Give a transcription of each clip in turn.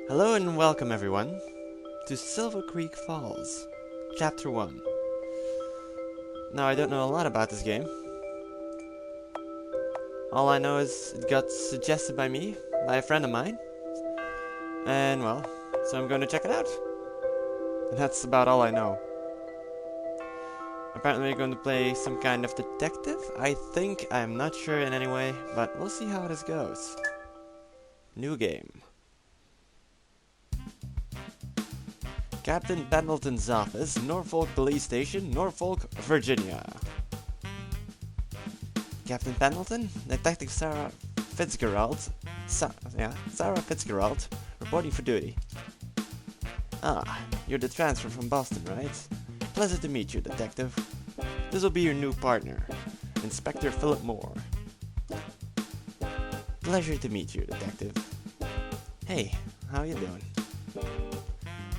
Hello and welcome everyone to Silver Creek Falls, Chapter 1. Now I don't know a lot about this game. All I know is it got suggested by me, by a friend of mine. And well, so I'm going to check it out. And that's about all I know. Apparently we're going to play some kind of detective, I think. I'm not sure in any way, but we'll see how this goes. New game. Captain Pendleton's office, Norfolk Police Station, Norfolk, Virginia. Captain Pendleton, Detective Sarah Fitzgerald, Sarah Fitzgerald, reporting for duty. Ah, you're the transfer from Boston, right? Pleasure to meet you, Detective. This will be your new partner, Inspector Philip Moore. Pleasure to meet you, Detective. Hey, how you doing?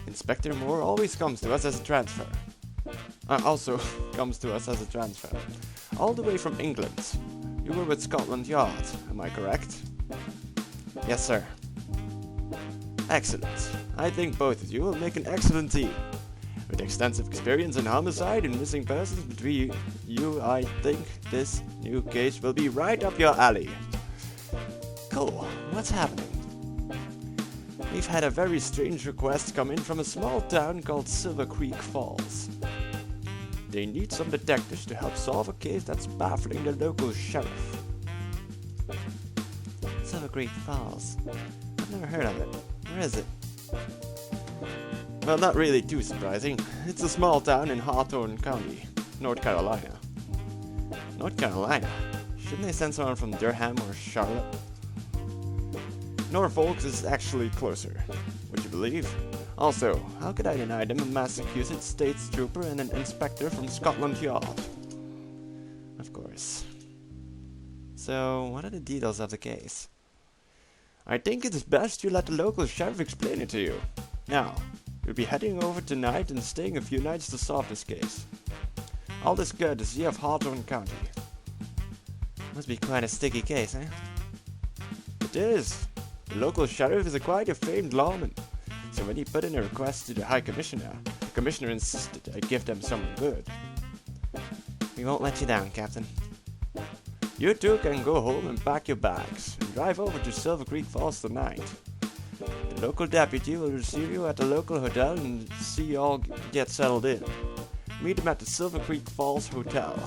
Inspector Moore always comes to us as a transfer. Also comes to us as a transfer. All the way from England. You were with Scotland Yard, am I correct? Yes, sir. Excellent. I think both of you will make an excellent team. With extensive experience in homicide and missing persons between you, I think this new case will be right up your alley. Cool. What's happening? We've had a very strange request come in from a small town called Silver Creek Falls. They need some detectives to help solve a case that's baffling the local sheriff. Silver Creek Falls? I've never heard of it. Where is it? Well, not really too surprising. It's a small town in Hawthorne County, North Carolina. North Carolina? Shouldn't they send someone from Durham or Charlotte? Norfolk is actually closer, would you believe? Also, how could I deny them a Massachusetts State Trooper and an inspector from Scotland Yard? Of course. So, what are the details of the case? I think it is best you let the local sheriff explain it to you. Now, you'll be heading over tonight and staying a few nights to solve this case. All this courtesy of Hawthorne County. Must be quite a sticky case, eh? It is. The local sheriff is quite a famed lawman, so when he put in a request to the High Commissioner, the Commissioner insisted I give them someone good. We won't let you down, Captain. You two can go home and pack your bags, and drive over to Silver Creek Falls tonight. The local deputy will receive you at the local hotel and see you all get settled in. Meet him at the Silver Creek Falls Hotel.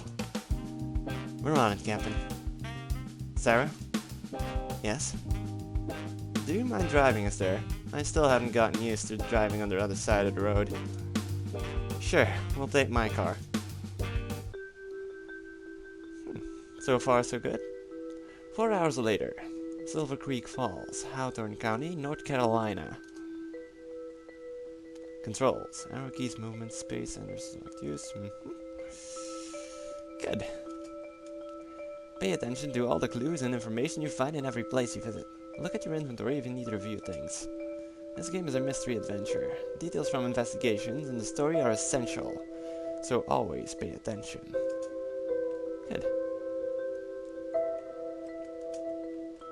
We're on it, Captain. Sarah? Yes? Do you mind driving us there? I still haven't gotten used to driving on the other side of the road. Sure, we'll take my car. So far, so good. 4 hours later. Silver Creek Falls, Hawthorne County, North Carolina. Controls. Arrow keys, movement, space, enter, select use. Good. Pay attention to all the clues and information you find in every place you visit. Look at your inventory if you need to review things. This game is a mystery adventure. Details from investigations and the story are essential, so always pay attention. Good.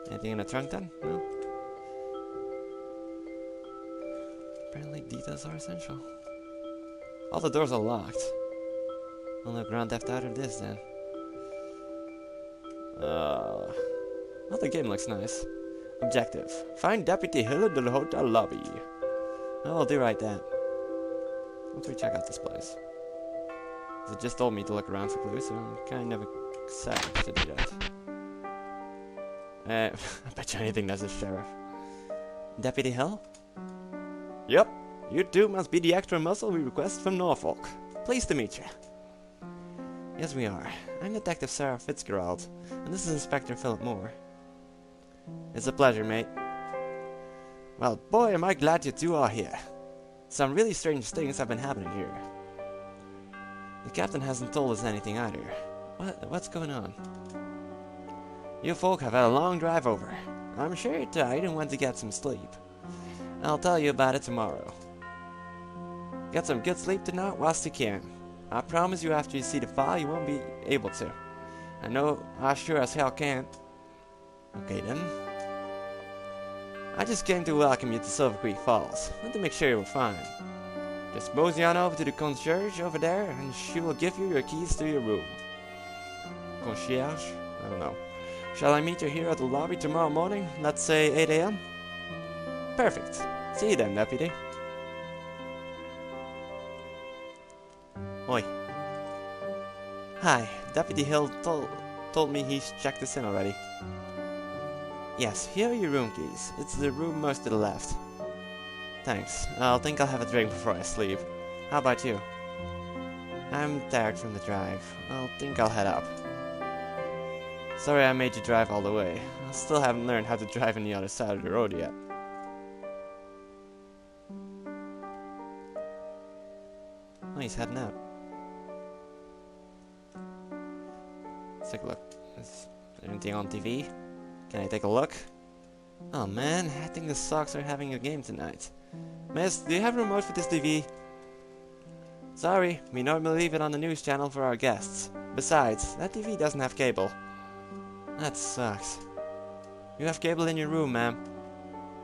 Anything in the trunk then? No? Apparently details are essential. All the doors are locked. Well, no Grand Theft Auto this then. Well, the game looks nice. Objective. Find Deputy Hill in the hotel lobby. Oh, I'll do right that. Once we check out this place. It just told me to look around for clues, so I'm kind of excited to do that. I bet you anything that's a sheriff. Deputy Hill? Yep. You two must be the extra muscle we request from Norfolk. Pleased to meet you. Yes, we are. I'm Detective Sarah Fitzgerald, and this is Inspector Philip Moore. It's a pleasure, mate. Well, boy, am I glad you two are here. Some really strange things have been happening here. The captain hasn't told us anything either. What's going on? You folk have had a long drive over. I'm sure you're tired and want to get some sleep. I'll tell you about it tomorrow. Get some good sleep tonight whilst you can. I promise you after you see the file you won't be able to. I know I sure as hell can't. Okay then. I just came to welcome you to Silver Creek Falls, and to make sure you were fine. Just mosey on over to the concierge over there, and she will give you your keys to your room. Concierge? I don't know. Shall I meet you here at the lobby tomorrow morning? Let's say 8 AM? Perfect. See you then, deputy. Oi. Hi, Deputy Hill told me he's checked us in already. Yes, here are your room keys. It's the room most to the left. Thanks. I'll have a drink before I sleep. How about you? I'm tired from the drive. I'll head up. Sorry I made you drive all the way. I still haven't learned how to drive on the other side of the road yet. Oh, he's heading out. Let's take a look. Is there anything on TV? Can I take a look? Oh man, I think the Sox are having a game tonight. Miss, do you have a remote for this TV? Sorry, we normally leave it on the news channel for our guests. Besides, that TV doesn't have cable. That sucks. You have cable in your room, ma'am.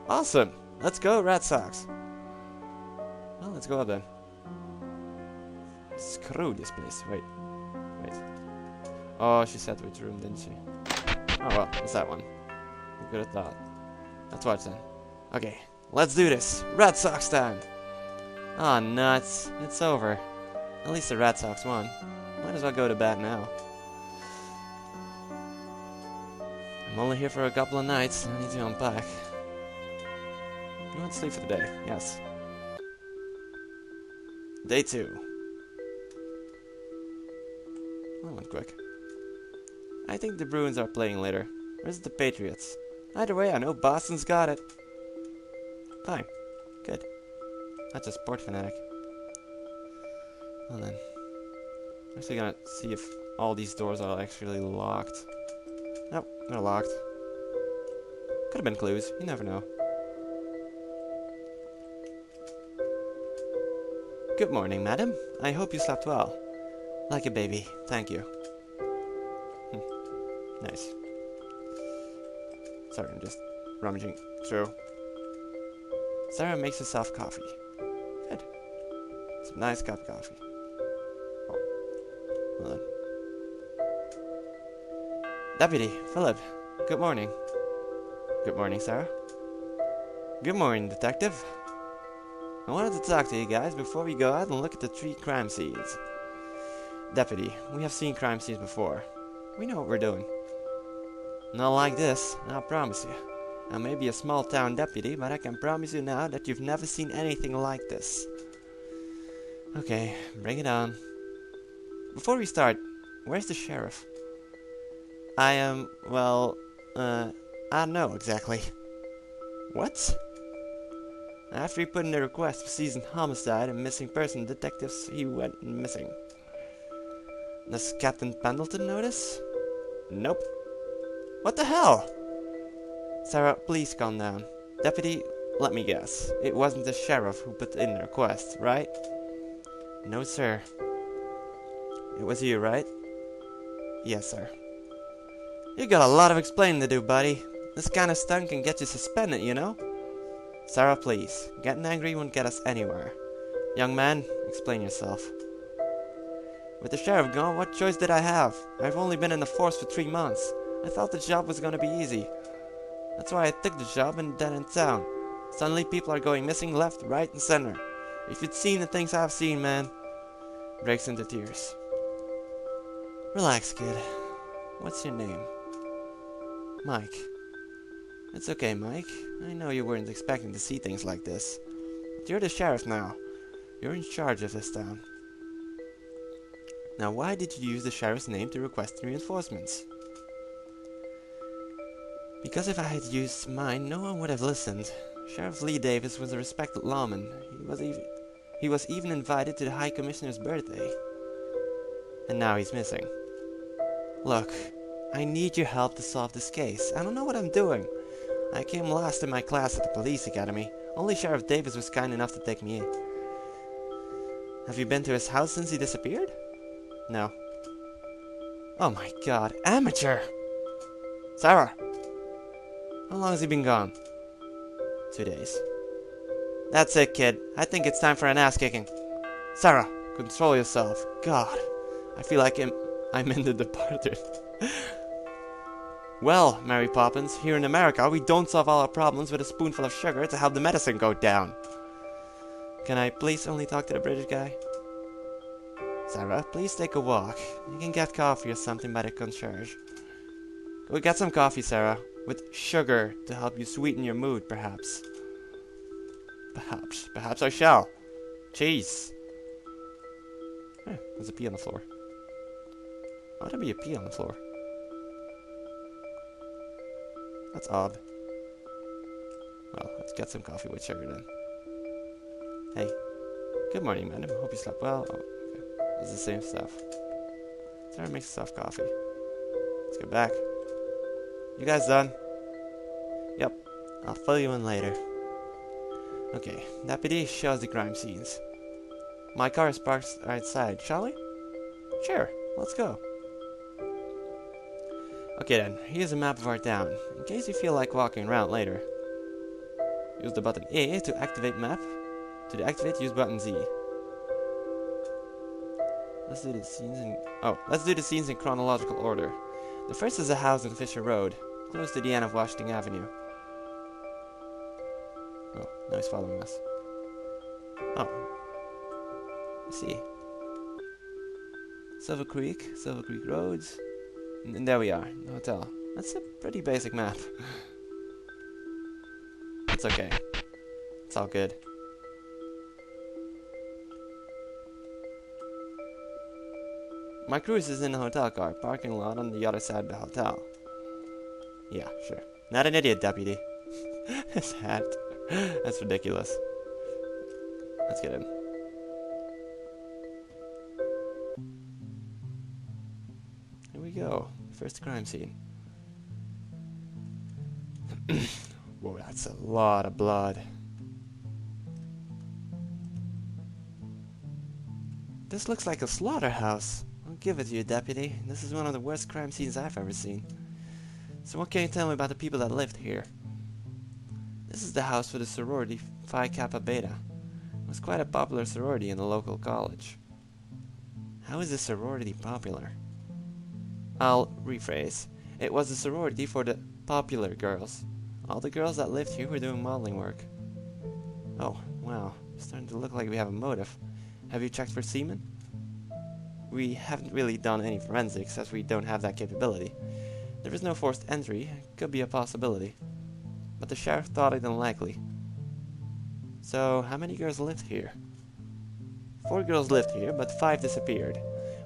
Awesome! Let's go, Red Sox! Well, let's go up then. Screw this place. Wait. Oh, she said which room, didn't she? Oh well, it's that one. Who could have thought? Let's watch then. Okay, let's do this. Red Sox time! Aw, nuts. It's over. At least the Red Sox won. Might as well go to bed now. I'm only here for a couple of nights. I need to unpack. You want to sleep for the day? Yes. Day 2. That went quick. I think the Bruins are playing later. Or is it the Patriots? Either way, I know Boston's got it. Fine. Good. Not just sport fanatic. Well then. I'm actually gonna see if all these doors are actually locked. Nope, they're locked. Could have been clues. You never know. Good morning, madam. I hope you slept well. Like a baby. Thank you. Nice. Sorry, I'm just rummaging through. Sarah makes herself coffee. Good. Some nice cup of coffee. Oh. Well then. Deputy, Philip. Good morning. Good morning, Sarah. Good morning, detective. I wanted to talk to you guys before we go out and look at the 3 crime scenes. Deputy, we have seen crime scenes before. We know what we're doing. Not like this, I'll promise you. I may be a small town deputy, but I can promise you now that you've never seen anything like this. Okay, bring it on. Before we start, where's the sheriff? I don't know exactly. What? After he put in a request for seasoned homicide and missing person detectives, he went missing. Does Captain Pendleton notice? Nope. What the hell? Sarah, please calm down. Deputy, let me guess. It wasn't the sheriff who put in the request, right? No, sir. It was you, right? Yes, sir. You got a lot of explaining to do, buddy. This kind of stunt can get you suspended, you know? Sarah, please. Getting angry won't get us anywhere. Young man, explain yourself. With the sheriff gone, what choice did I have? I've only been in the force for 3 months. I thought the job was gonna be easy. That's why I took the job and then in town. Suddenly people are going missing left, right, and center. If you'd seen the things I've seen, man. Breaks into tears. Relax, kid. What's your name? Mike. It's okay, Mike. I know you weren't expecting to see things like this. But you're the sheriff now. You're in charge of this town. Now why did you use the sheriff's name to request reinforcements? Because if I had used mine, no one would have listened. Sheriff Lee Davis was a respected lawman. He was even invited to the High Commissioner's birthday. And now he's missing. Look, I need your help to solve this case. I don't know what I'm doing. I came last in my class at the police academy. Only Sheriff Davis was kind enough to take me in. Have you been to his house since he disappeared? No. Oh my god, amateur! Sarah! How long has he been gone? 2 days. That's it, kid. I think it's time for an ass kicking. Sarah, control yourself. God, I feel like I'm in The Departed. Well, Mary Poppins, here in America, we don't solve all our problems with a spoonful of sugar to help the medicine go down. Can I please only talk to the British guy? Sarah, please take a walk. You can get coffee or something by the concierge. Go get some coffee, Sarah. With sugar to help you sweeten your mood, perhaps. Perhaps I shall. Cheese. There's a pea on the floor. Why would there be a pea on the floor? That's odd. Well, let's get some coffee with sugar then. Hey. Good morning, madam. Hope you slept well. Oh, okay. It's the same stuff. Sarah makes soft coffee. Let's get back. You guys done? Yep. I'll fill you in later. Okay. Deputy, show us the crime scenes. My car is parked outside, shall we? Sure. Let's go. Okay then, here's a map of our town, in case you feel like walking around later. Use the button A to activate map. To deactivate, use button Z. Let's do the scenes in chronological order. The first is a house on Fisher Road, close to the end of Washington Avenue. Oh, now he's following us. Oh. I see. Silver Creek Roads. And there we are, the hotel. That's a pretty basic map. It's okay. It's all good. My cruise is in the hotel car, parking lot on the other side of the hotel. Yeah, sure. Not an idiot, deputy. His hat. That's ridiculous. Let's get in. Here we go. First crime scene. Whoa, that's a lot of blood. This looks like a slaughterhouse. I'll give it to you, deputy. This is one of the worst crime scenes I've ever seen. So what can you tell me about the people that lived here? This is the house for the sorority Phi Kappa Beta. It was quite a popular sorority in the local college. How is a sorority popular? I'll rephrase. It was a sorority for the popular girls. All the girls that lived here were doing modeling work. Oh, wow. It's starting to look like we have a motive. Have you checked for semen? We haven't really done any forensics, as we don't have that capability. There is no forced entry. Could be a possibility. But the sheriff thought it unlikely. So, how many girls lived here? 4 girls lived here, but 5 disappeared.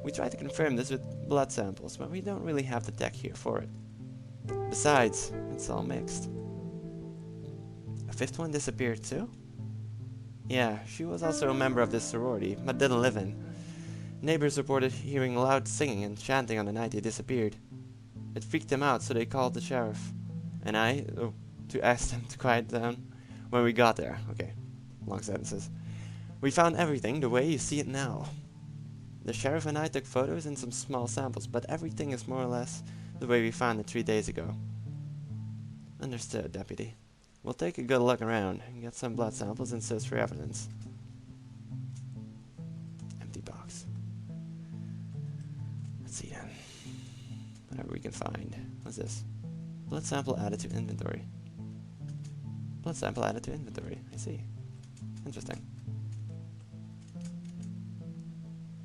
We tried to confirm this with blood samples, but we don't really have the tech here for it. Besides, it's all mixed. A 5th one disappeared too? Yeah, she was also a member of this sorority, but didn't live in. Neighbors reported hearing loud singing and chanting on the night they disappeared. It freaked them out, so they called the sheriff. And to ask them to quiet down when we got there. Okay, long sentences. We found everything the way you see it now. The sheriff and I took photos and some small samples, but everything is more or less the way we found it 3 days ago. Understood, deputy. We'll take a good look around and get some blood samples and search for evidence. Empty box. Let's see then. Whatever we can find. What's this? Blood sample added to inventory. Blood sample added to inventory. I see. Interesting.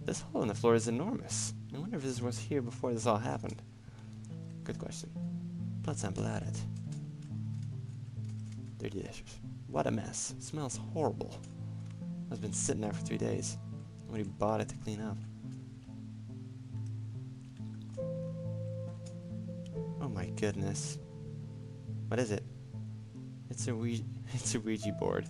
This hole in the floor is enormous. I wonder if this was here before this all happened. Good question. Blood sample added. Dirty dishes. What a mess. It smells horrible. It's been sitting there for 3 days. Nobody bought it to clean up. Oh my goodness. What is it? It's a Ouija board. ...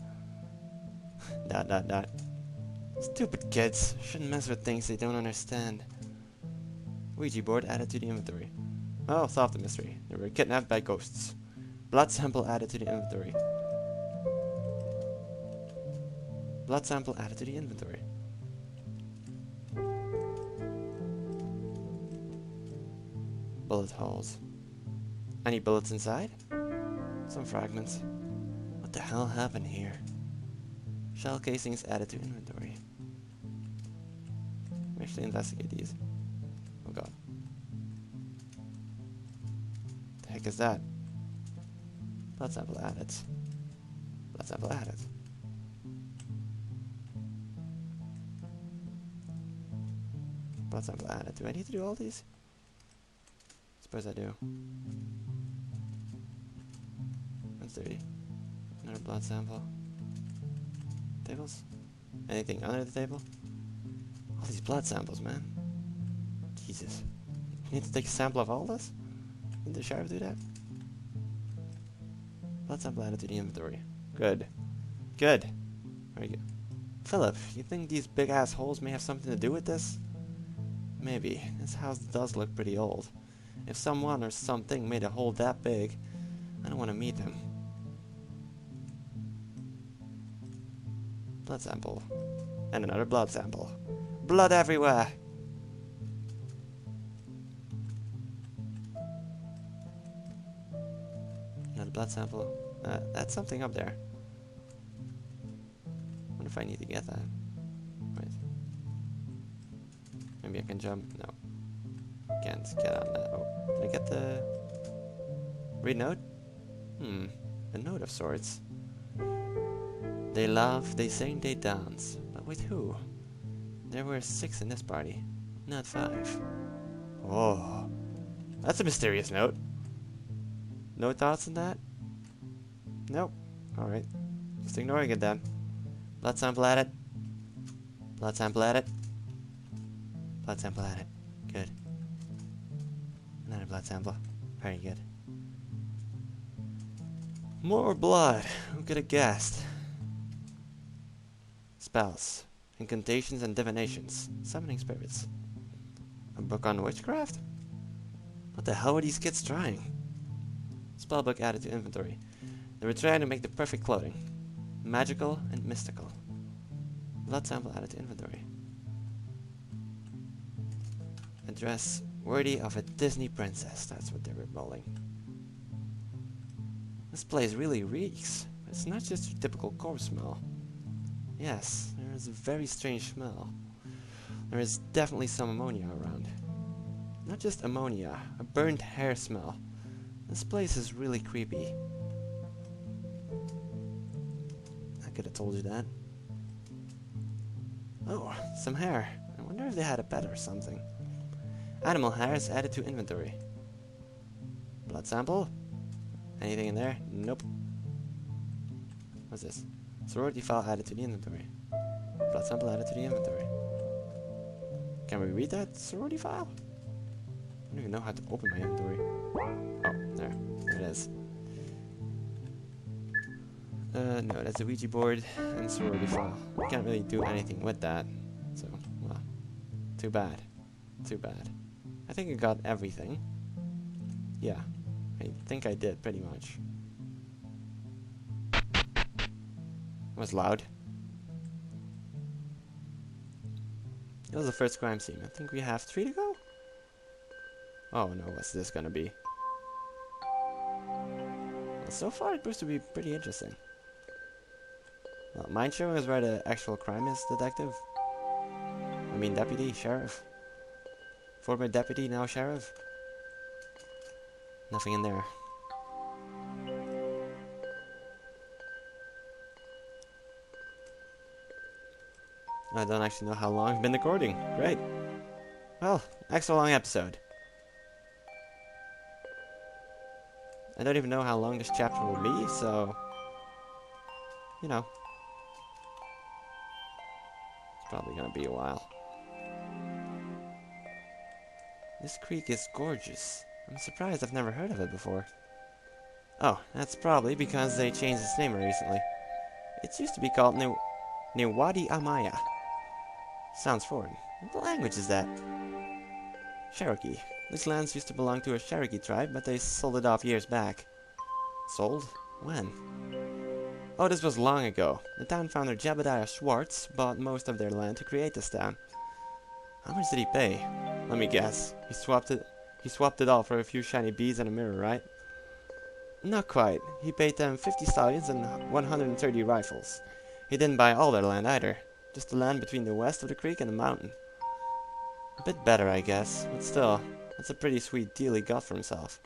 Stupid kids. Shouldn't mess with things they don't understand. Ouija board added to the inventory. Oh, solved the mystery. They were kidnapped by ghosts. Blood sample added to the inventory. Blood sample added to the inventory. Bullet holes. Any bullets inside? Some fragments. What the hell happened here? Shell casings added to inventory. Let me actually investigate these. Oh god. The heck is that? Blood sample added. Blood sample added. Blood sample added. Do I need to do all these? Suppose I do. That's dirty. Another blood sample. Tables? Anything under the table? All these blood samples, man. Jesus. You need to take a sample of all this? Did the sheriff do that? Blood sample added to the inventory. Good. Good. Very good. Philip, you think these big ass holes may have something to do with this? Maybe. This house does look pretty old. If someone or something made a hole that big, I don't want to meet them. Blood sample. And another blood sample. Blood everywhere! Another blood sample. That's something up there. Wonder if I need to get that. Wait. Maybe I can jump. No. Can't get on that. Oh, did I get the read note? A note of sorts. They laugh, they sing, they dance. But with who? There were 6 in this party, not 5. Oh, that's a mysterious note. No thoughts on that? Nope. Alright. Just ignoring it then. Blood sample added. Blood sample added. Blood sample added. Good. Another blood sample. Very good. More blood. Who could have guessed? Spells. Incantations and divinations. Summoning spirits. A book on witchcraft? What the hell were these kids trying? Spellbook added to inventory. They were trying to make the perfect clothing. Magical and mystical. Blood sample added to inventory. A dress worthy of a Disney princess. That's what they were rolling. This place really reeks. It's not just your typical corpse smell. Yes, there is a very strange smell. There is definitely some ammonia around. Not just ammonia, a burnt hair smell. This place is really creepy. I could have told you that. Oh, some hair. I wonder if they had a pet or something. Animal hair is added to inventory. Blood sample? Anything in there? Nope. What's this? Sorority file added to the inventory. Blood sample added to the inventory. Can we read that sorority file? I don't even know how to open my inventory. Oh, there. There it is. No, that's a Ouija board and sorority file. We can't really do anything with that. So, well, too bad. Too bad. I think I got everything. Yeah, I think I did, pretty much. It was loud. It was the first crime scene. I think we have 3 to go. Oh no, what's this gonna be? Well, so far it proves to be pretty interesting. Well, mind showing us where the actual crime is, detective? I mean deputy, sheriff. Former deputy, now sheriff. Nothing in there. I don't actually know how long I've been recording. Great. Well, extra long episode. I don't even know how long this chapter will be, so... You know. It's probably gonna be a while. This creek is gorgeous. I'm surprised I've never heard of it before. Oh, that's probably because they changed its name recently. It used to be called Wadi Amaya. Sounds foreign. What language is that? Cherokee. These lands used to belong to a Cherokee tribe, but they sold it off years back. Sold? When? Oh, this was long ago. The town founder Jebediah Schwartz bought most of their land to create this town. How much did he pay? Let me guess. He swapped it all for a few shiny beads and a mirror, right? Not quite. He paid them 50 stallions and 130 rifles. He didn't buy all their land either. Just the land between the west of the creek and the mountain. A bit better, I guess, but still, that's a pretty sweet deal he got for himself.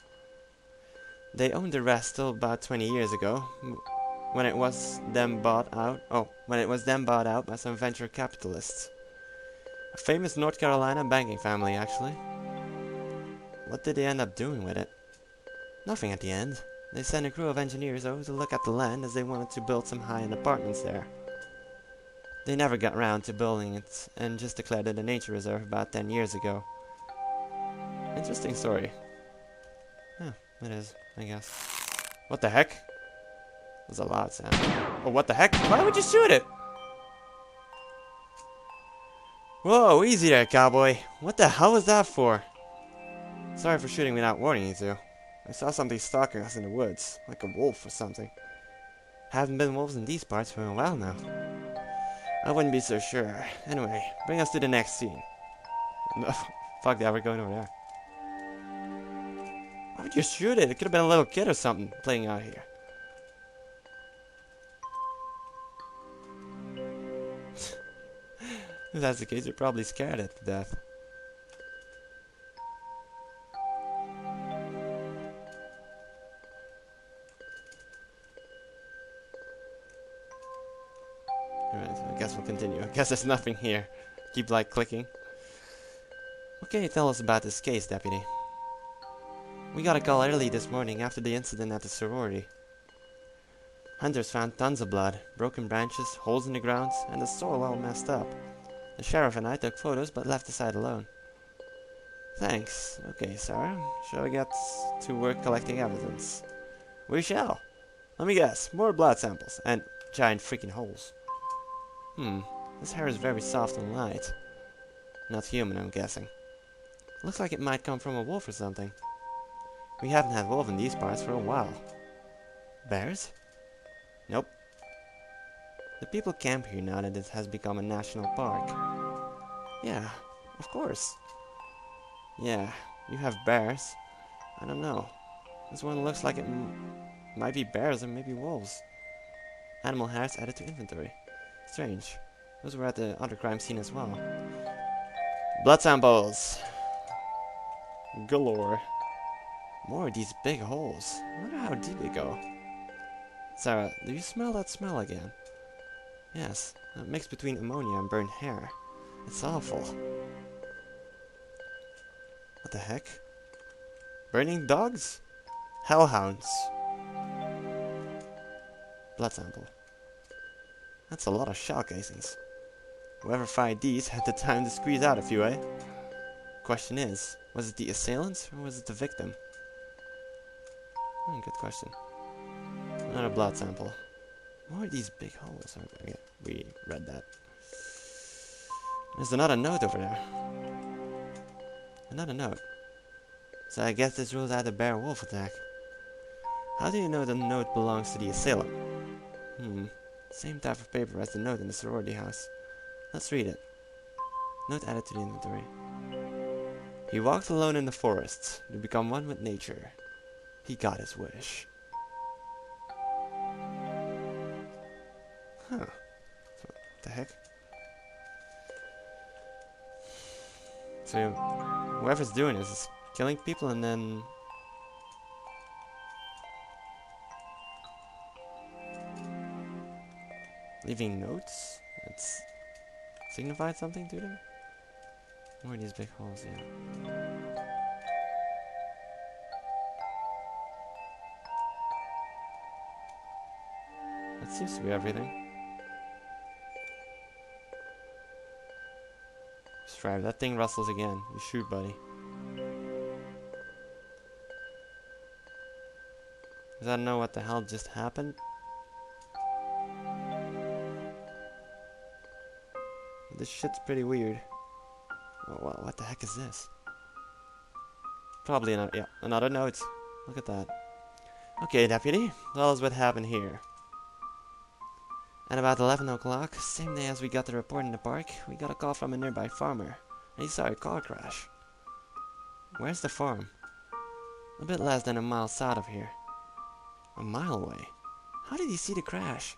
They owned the rest till about 20 years ago, when it was then bought out. When it was then bought out by some venture capitalists. A famous North Carolina banking family, actually. What did they end up doing with it? Nothing at the end. They sent a crew of engineers over to look at the land as they wanted to build some high-end apartments there. They never got round to building it and just declared it a nature reserve about 10 years ago. Interesting story. Yeah, it is, I guess. What the heck? That was a loud sound. Oh, what the heck? Why would you shoot it? Whoa, easy there, cowboy. What the hell was that for? Sorry for shooting without warning you two. I saw something stalking us in the woods, like a wolf or something. Haven't been wolves in these parts for a while now. I wouldn't be so sure. Anyway, bring us to the next scene. No, fuck that, we're going over there. Why would you shoot it? It could have been a little kid or something playing out here. If that's the case, you're probably scared it to death. Alright, I guess we'll continue. I guess there's nothing here. Keep like clicking. What can you tell us about this case, Deputy? We got a call early this morning after the incident at the sorority. Hunters found tons of blood, broken branches, holes in the ground, and the soil all messed up. The sheriff and I took photos but left the site alone. Thanks. Okay, Sarah. Shall we get to work collecting evidence? We shall. Let me guess. More blood samples. And giant freaking holes. This hair is very soft and light. Not human, I'm guessing. Looks like it might come from a wolf or something. We haven't had wolf in these parts for a while. Bears? Nope. The people camp here now that it has become a national park. Yeah, of course. Yeah, you have bears. I don't know. This one looks like it might be bears or maybe wolves. Animal hairs added to inventory. Strange. Those were at the other crime scene as well. Blood samples. Galore. More of these big holes. I wonder how deep they go. Sarah, do you smell that smell again? Yes, a mix between ammonia and burnt hair. It's awful. What the heck? Burning dogs? Hellhounds. Blood sample. That's a lot of shell casings. Whoever fired these had the time to squeeze out a few, eh? Question is, was it the assailant or was it the victim? Good question. Another blood sample. More of these big holes. Okay, we read that. There's another note over there. Another note. So I guess this rules out a bear-wolf attack. How do you know the note belongs to the assailant? Same type of paper as the note in the sorority house. Let's read it. Note added to the inventory. He walked alone in the forest to become one with nature. He got his wish. Huh. What the heck? So, whoever's doing this is killing people and then... leaving notes? That's signified something to them? More of these big holes, yeah. That seems to be everything. Strive, that thing rustles again. You shoot, buddy. Does that know what the hell just happened? This shit's pretty weird. Oh, what the heck is this? Probably another note. Look at that. Okay, deputy, tell us what happened here. At about 11 o'clock, same day as we got the report in the park, we got a call from a nearby farmer, and he saw a car crash. Where's the farm? A bit less than a mile south of here. A mile away. How did he see the crash?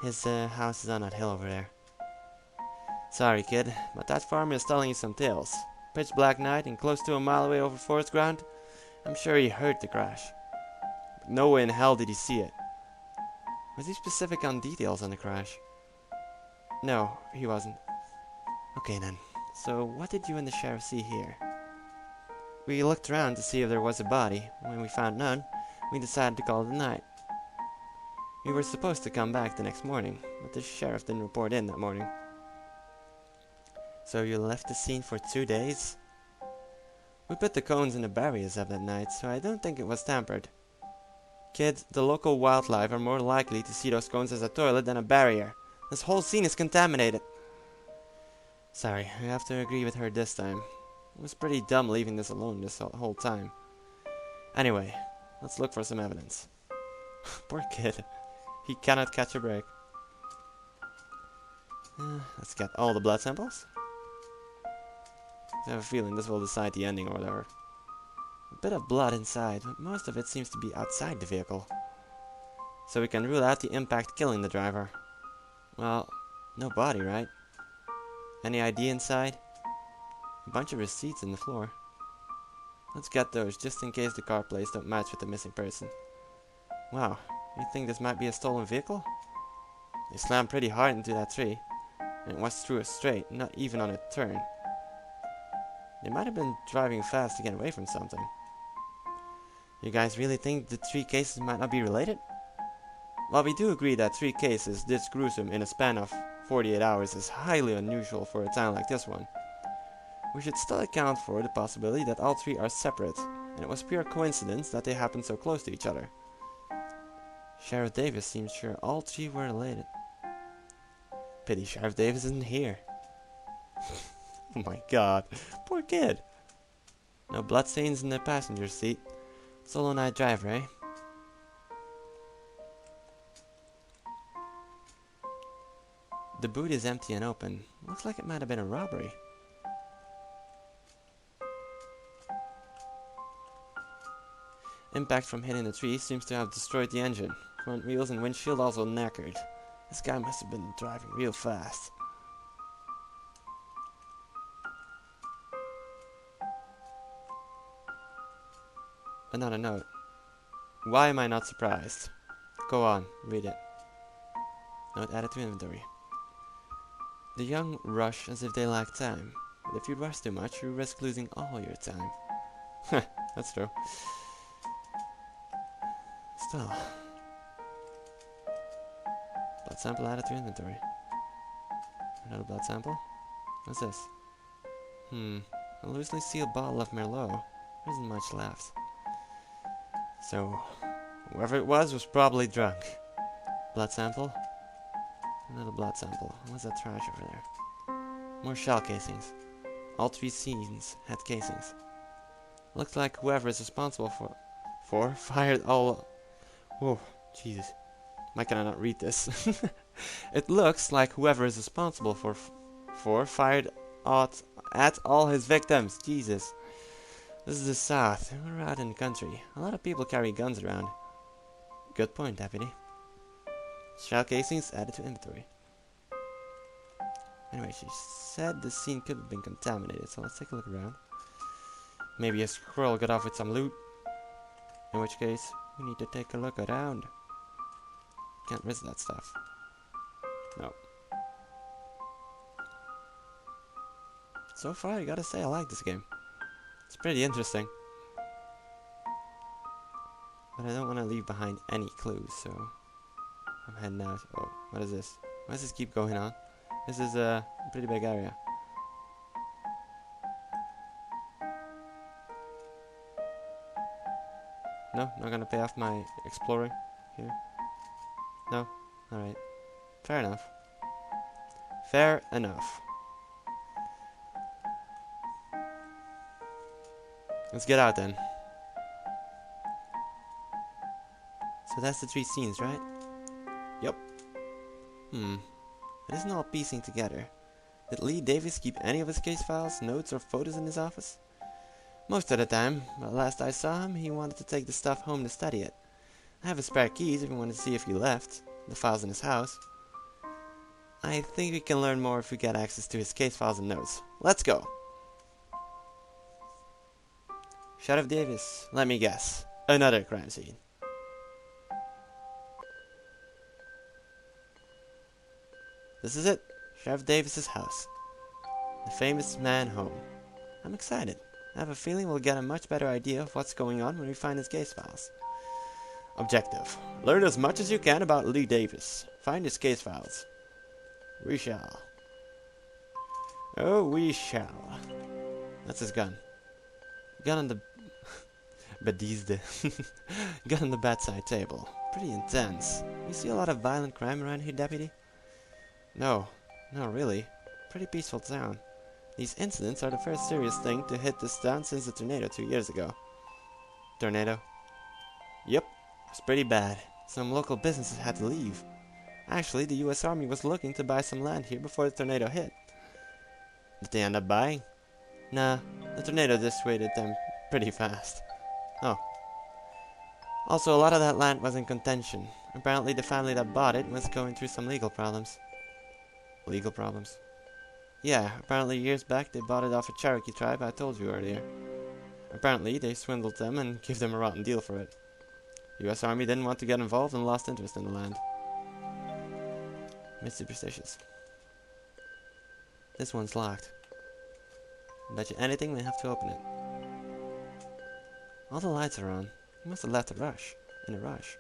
His house is on that hill over there. Sorry, kid, but that farmer is telling you some tales. Pitch black night and close to a mile away over forest ground. I'm sure he heard the crash. But no way in hell did he see it. Was he specific on details on the crash? No, he wasn't. Okay then, so what did you and the sheriff see here? We looked around to see if there was a body. When we found none, we decided to call it a night. We were supposed to come back the next morning, but the sheriff didn't report in that morning. So you left the scene for 2 days? We put the cones in the barriers up that night, so I don't think it was tampered. Kid, the local wildlife are more likely to see those cones as a toilet than a barrier. This whole scene is contaminated. Sorry, I have to agree with her this time. It was pretty dumb leaving this alone this whole time. Anyway, let's look for some evidence. Poor kid. He cannot catch a break. Let's get all the blood samples. I have a feeling this will decide the ending or whatever. A bit of blood inside, but most of it seems to be outside the vehicle. So we can rule out the impact killing the driver. Well, no body, right? Any ID inside? A bunch of receipts in the floor. Let's get those, just in case the car plates don't match with the missing person. Wow, you think this might be a stolen vehicle? They slammed pretty hard into that tree, and it was through a straight, not even on a turn. They might have been driving fast to get away from something. You guys really think the 3 cases might not be related? While we do agree that 3 cases this gruesome in a span of 48 hours is highly unusual for a town like this one, we should still account for the possibility that all 3 are separate, and it was pure coincidence that they happened so close to each other. Sheriff Davis seems sure all 3 were related. Pity Sheriff Davis isn't here. Oh my god, poor kid. No bloodstains in the passenger seat. Solo night driver, eh? The boot is empty and open. Looks like it might have been a robbery. Impact from hitting the tree seems to have destroyed the engine. Front wheels and windshield also knackered. This guy must have been driving real fast. Another note. Why am I not surprised? Go on, read it. Note added to inventory. The young rush as if they lack time, but if you rush too much, you risk losing all your time. That's true. Still. Blood sample added to inventory. Another blood sample? What's this? A loosely sealed bottle of Merlot. There isn't much left. So, whoever it was probably drunk. Blood sample? Another blood sample. What's that trash over there? More shell casings. All 3 scenes had casings. Looks like whoever is responsible for fired all... Whoa, Jesus. Why can I not read this? It looks like whoever is responsible for fired at all his victims. Jesus. This is the South. We're out in the country. A lot of people carry guns around. Good point, deputy. Shell casings added to inventory. Anyway, she said the scene could have been contaminated, so let's take a look around. Maybe a squirrel got off with some loot. In which case, we need to take a look around. Can't risk that stuff. No. So far, I gotta say I like this game. It's pretty interesting. But I don't want to leave behind any clues, so I'm heading out. Oh, what is this? Why does this keep going on? This is a pretty big area. No? Not gonna pay off my exploring here? No? Alright. Fair enough. Fair enough. Let's get out then. So that's the 3 scenes, right? Yep. It isn't all piecing together. Did Lee Davis keep any of his case files, notes, or photos in his office? Most of the time, but last I saw him, he wanted to take the stuff home to study it. I have his spare keys if you want to see if he left the files in his house. I think we can learn more if we get access to his case files and notes. Let's go! Sheriff Davis, let me guess. Another crime scene. This is it. Sheriff Davis's house. The famous man home. I'm excited. I have a feeling we'll get a much better idea of what's going on when we find his case files. Objective. Learn as much as you can about Lee Davis. Find his case files. We shall. Oh, we shall. That's his gun. Gun on the... gun on the bedside table. Pretty intense. You see a lot of violent crime around here, Deputy? No. Not really. Pretty peaceful town. These incidents are the first serious thing to hit this town since the tornado 2 years ago. Tornado? Yep. It was pretty bad. Some local businesses had to leave. Actually, the US Army was looking to buy some land here before the tornado hit. Did they end up buying? Nah, the tornado dissuaded them pretty fast. Oh. Also, a lot of that land was in contention. Apparently the family that bought it was going through some legal problems. Legal problems? Yeah, apparently years back they bought it off a Cherokee tribe I told you earlier. Apparently they swindled them and gave them a rotten deal for it. The US Army didn't want to get involved and lost interest in the land. Bit superstitious. This one's locked. Bet you anything we have to open it. All the lights are on. He must have left in a rush.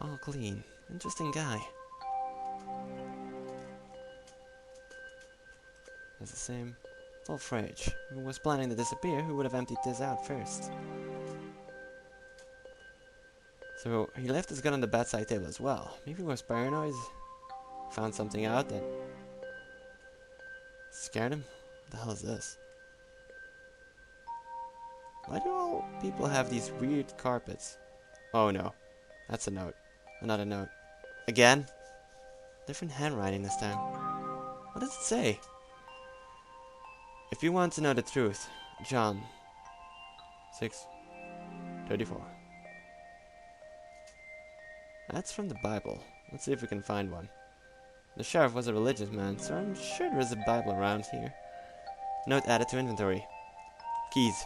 All clean. Interesting guy. It's the same full fridge. If he was planning to disappear, who would have emptied this out first? So he left his gun on the bedside table as well. Maybe he was paranoid. Found something out that scared him. What the hell is this? Why do all people have these weird carpets? Oh no. That's a note. Another note. Again? Different handwriting this time. What does it say? If you want to know the truth, John 6:34. That's from the Bible. Let's see if we can find one. The sheriff was a religious man, so I'm sure there is a Bible around here. Note added to inventory. Keys.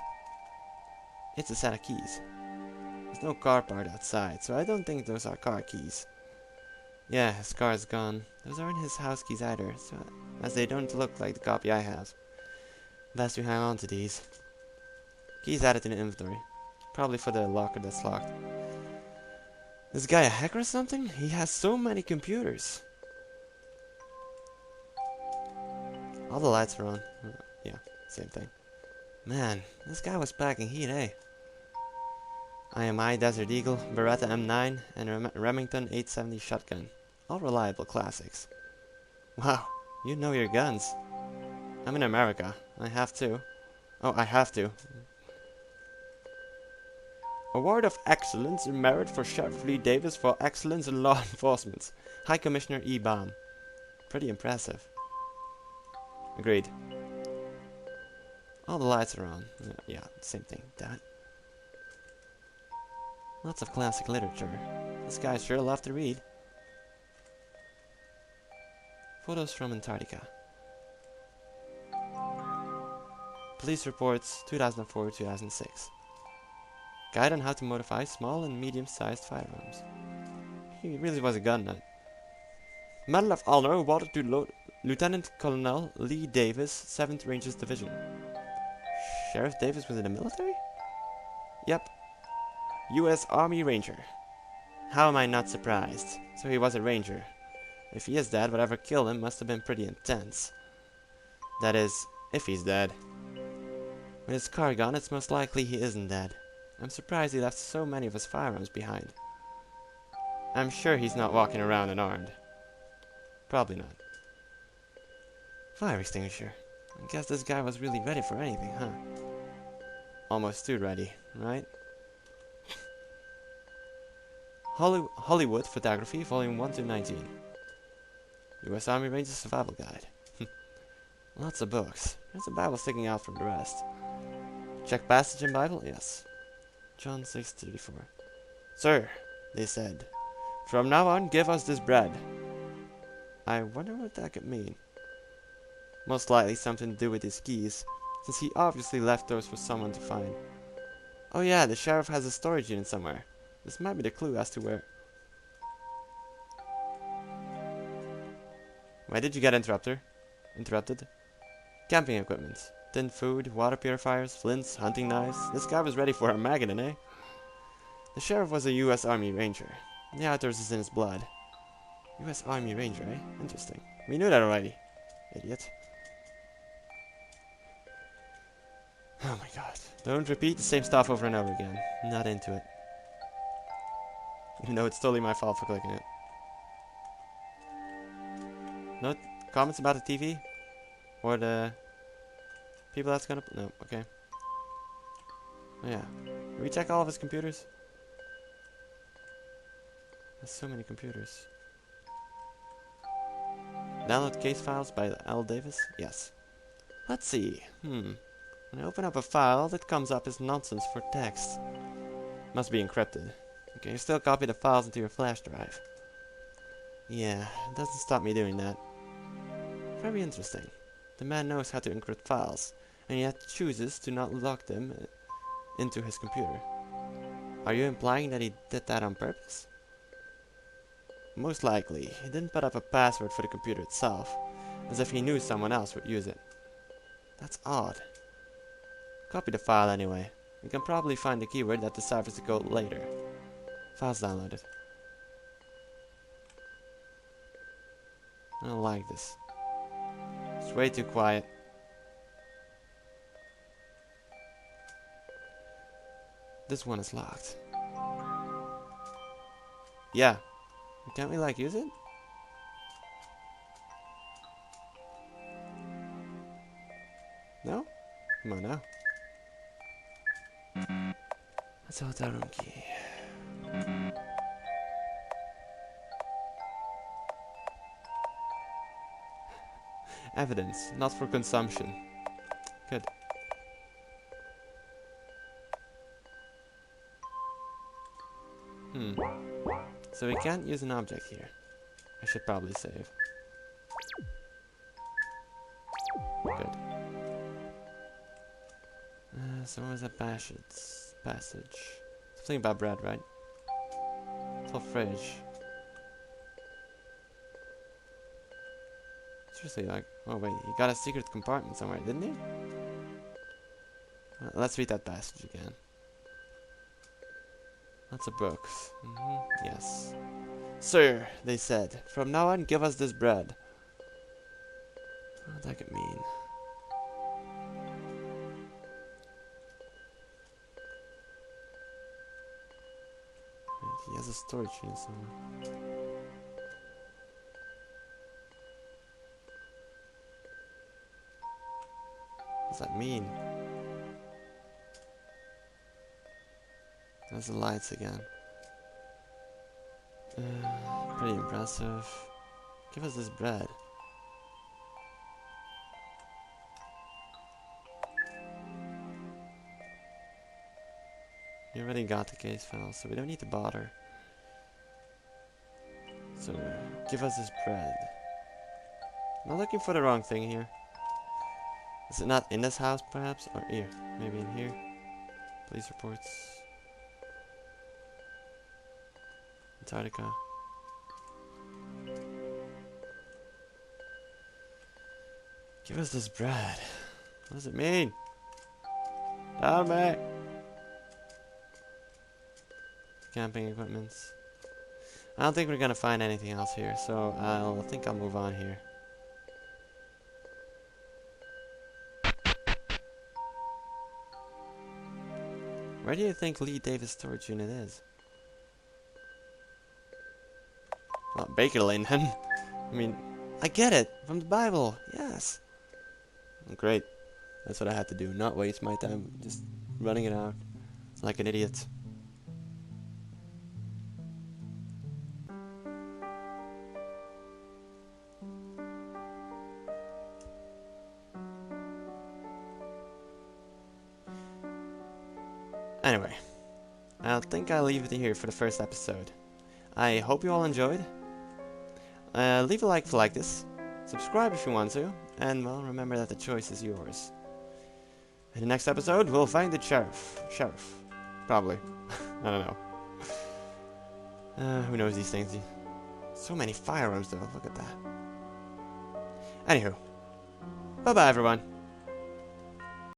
It's a set of keys. There's no car part outside, so I don't think those are car keys. Yeah, his car is gone. Those aren't his house keys either, so as they don't look like the copy I have. Best we hang on to these. Keys added to the inventory. Probably for the locker that's locked. This guy a hacker or something? He has so many computers. All the lights are on. Yeah, same thing. Man, this guy was packing heat, eh? IMI Desert Eagle, Beretta M9, and Remington 870 shotgun. All reliable classics. Wow, you know your guns. I'm in America. I have to. Oh, I have to. Award of Excellence in Merit for Sheriff Lee Davis for Excellence in Law Enforcement. High Commissioner E. Baum. Pretty impressive. Agreed. All the lights are on. Yeah, same thing. Damn it. Lots of classic literature. This guy sure loved to read. Photos from Antarctica. Police reports 2004-2006. Guide on how to modify small and medium-sized firearms. He really was a gun nut. Medal of Honor awarded to Lieutenant Colonel Lee Davis, 7th Rangers Division. Sheriff Davis was in the military? Yep. US Army Ranger. How am I not surprised? So he was a ranger. If he is dead, whatever killed him must have been pretty intense. That is, if he's dead. With his car gone, it's most likely he isn't dead. I'm surprised he left so many of his firearms behind. I'm sure he's not walking around unarmed. Probably not. Fire extinguisher. I guess this guy was really ready for anything, huh? Almost too ready, right? Hollywood Photography, Volume 1-19. US Army Ranger Survival Guide. Lots of books. There's a Bible sticking out from the rest. Check passage in Bible? Yes. John 6:34. Sir, they said, from now on give us this bread. I wonder what that could mean. Most likely something to do with his keys, since he obviously left those for someone to find. Oh yeah, the sheriff has a storage unit somewhere. This might be the clue as to where. Why did you get interrupted? Camping equipment. Tin food, water purifiers, flints, hunting knives. This guy was ready for Armageddon, eh? The sheriff was a U.S. Army Ranger. The outdoors is in his blood. U.S. Army Ranger, eh? Interesting. We knew that already. Idiot. Oh my god. Don't repeat the same stuff over and over again. Not into it. Even though it's totally my fault for clicking it. No comments about the TV? Or the people that's gonna... No, okay. Oh yeah. Did we check all of his computers? There's so many computers. Download case files by L. Davis? Yes. Let's see. When I open up a file, all that comes up is nonsense for text. Must be encrypted. Can you still copy the files into your flash drive? Yeah, it doesn't stop me doing that. Very interesting. The man knows how to encrypt files, and yet chooses to not lock them into his computer. Are you implying that he did that on purpose? Most likely, he didn't put up a password for the computer itself, as if he knew someone else would use it. That's odd. Copy the file anyway. You can probably find the keyword that deciphers the code later. Files downloaded. I don't like this. It's way too quiet. This one is locked. Yeah. Can't we like use it? No? Come on now. That's a hotel room key. Evidence, not for consumption. Good. So we can't use an object here. I should probably save. Good. So what was that passage? Something about bread, right? Full fridge. Seriously, like, oh wait, he got a secret compartment somewhere, didn't he? Let's read that passage again. Lots of books. Yes. Sir, they said, from now on give us this bread. What that could mean? Wait, he has a storage unit somewhere. What does that mean? There's the lights again. Pretty impressive. Give us this bread. You already got the case file, so we don't need to bother. So, give us this bread. Am I looking for the wrong thing here? Is it not in this house, perhaps? Or here? Maybe in here? Police reports. Antarctica. Give us this bread. What does it mean? Tell me. Camping equipment. I don't think we're gonna find anything else here, so I think I'll move on here. Where do you think Lee Davis storage unit is? Well, Baker Lane then. I mean, I get it from the Bible. Yes. Great. That's what I had to do. Not waste my time just running it out like an idiot. Anyway, I think I'll leave it here for the first episode. I hope you all enjoyed. Leave a like if you like this. Subscribe if you want to. And, well, remember that the choice is yours. In the next episode, we'll find the sheriff. Probably. I don't know. Who knows these things? So many firearms, though. Look at that. Anywho. Bye-bye, everyone.